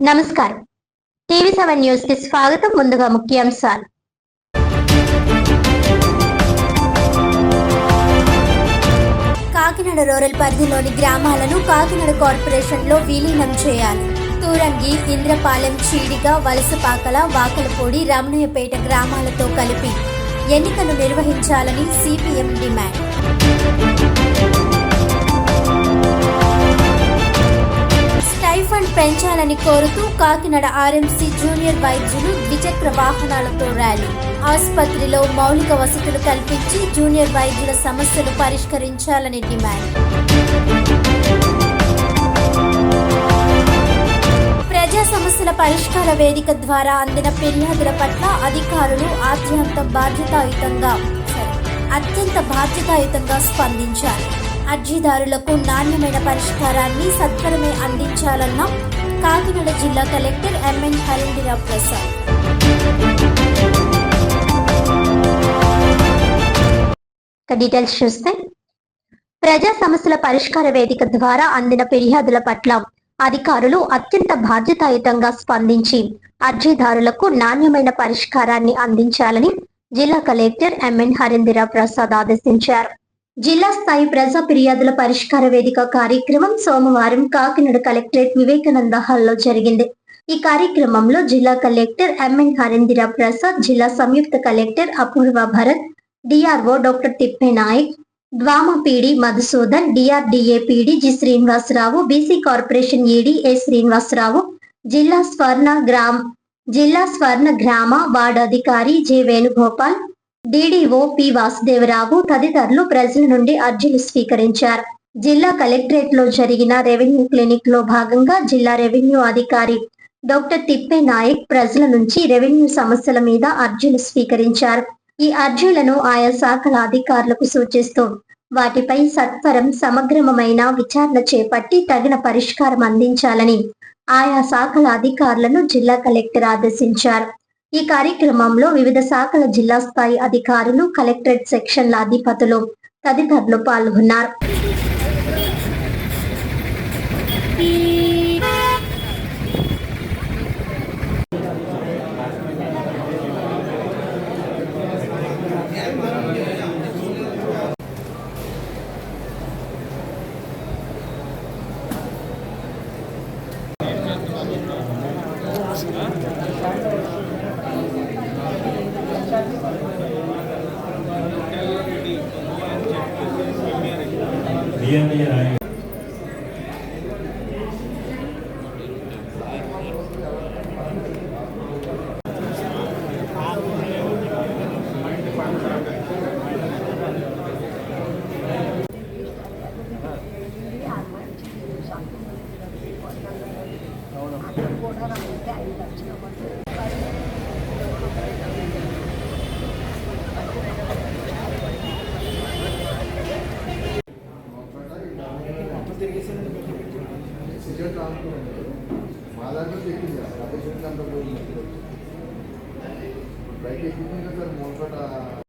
నమస్కారం. టీవీ7 న్యూస్ కి స్వాగతం. ముందుగా ముఖ్యాంశాలు. కాకినాడ రూరల్ పరిధిలోని గ్రామాలను కాకినాడ కార్పొరేషన్ లో విలీనం చేయాలి. తూరంగి, ఇంద్రపాలెం, చీడిగ, వలసపాకల, వాకలపూడి, రమణయ్యపేట గ్రామాలతో కలిపి ఎన్నికలు నిర్వహించాలని సిపిఎం డిమాండ్. స్టైఫండ్ పెంచాలని కోరుతూ కాకినాడ ఆర్ఎంసీ జూనియర్ వైద్యులు ద్విచక్ర వాహనాలతో ర్యాలీ. ఆసుపత్రిలో మౌలిక వసతులు కల్పించి జూనియర్ వైద్యుల సమస్యలు పరిష్కరించాలని డిమాండ్. ప్రజా సమస్యల పరిష్కార వేదిక ద్వారా అందిన ఫిర్యాదుల పట్ల అధికారులు అత్యంత బాధ్యతాయుతంగా స్పందించాలి. అర్జీదారులకు నాణ్యమైన పరిష్కారాన్ని సత్వరమే అందించాలన్న కాకినాడ జిల్లా collector MN Harendrarao Prasad. Details చూస్తే, ప్రజా సమస్యల పరిష్కార వేదిక ద్వారా అందిన ఫిర్యాదుల పట్ల అధికారులు అత్యంత బాధ్యతాయుతంగా స్పందించి అర్జీదారులకు నాణ్యమైన పరిష్కారాన్ని అందించాలని జిల్లా కలెక్టర్ ఎంఎన్ హరేంద్రరావు ప్రసాద్ ఆదేశించారు. జిల్లా స్థాయి ప్రజా ఫిర్యాదుల పరిష్కార వేదిక కార్యక్రమం సోమవారం కాకినాడ కలెక్టరేట్ వివేకానంద హాల్లో జరిగింది. ఈ కార్యక్రమంలో జిల్లా కలెక్టర్ ఎంఎన్ హరేంద్రరావు ప్రసాద్, జిల్లా సంయుక్త collector Apoorva Bharat, DRO doctor Thippenayak, ద్వామ PD Madhusudan, DRDA PD G Srinivasarao, BC corporation ED A Srinivasarao, జిల్లా స్వర్ణ గ్రామ వార్డు అధికారి J Venugopal, DDO P Vasudevarao తదితరులు ప్రజల నుండి అర్జీలు స్వీకరించారు. జిల్లా కలెక్టరేట్ లో జరిగిన రెవెన్యూ క్లినిక్ లో భాగంగా జిల్లా రెవెన్యూ అధికారి డాక్టర్ తిప్పే నాయక్ ప్రజల నుంచి రెవెన్యూ సమస్యల మీద అర్జీలు స్వీకరించారు. ఈ అర్జీలను ఆయా శాఖల అధికారులకు సూచిస్తూ వాటిపై సత్వరం సమగ్రమైన విచారణ చేపట్టి తగిన పరిష్కారం అందించాలని ఆయా శాఖల అధికారులను జిల్లా కలెక్టర్ ఆదేశించారు. ఈ కార్యక్రమంలో వివిధ శాఖల జిల్లా స్థాయి అధికారులు, కలెక్టరేట్ సెక్షన్ల అధిపతులు తదితరులు పాల్గొన్నారు. బయట ఎక్కువ సార్ మూడు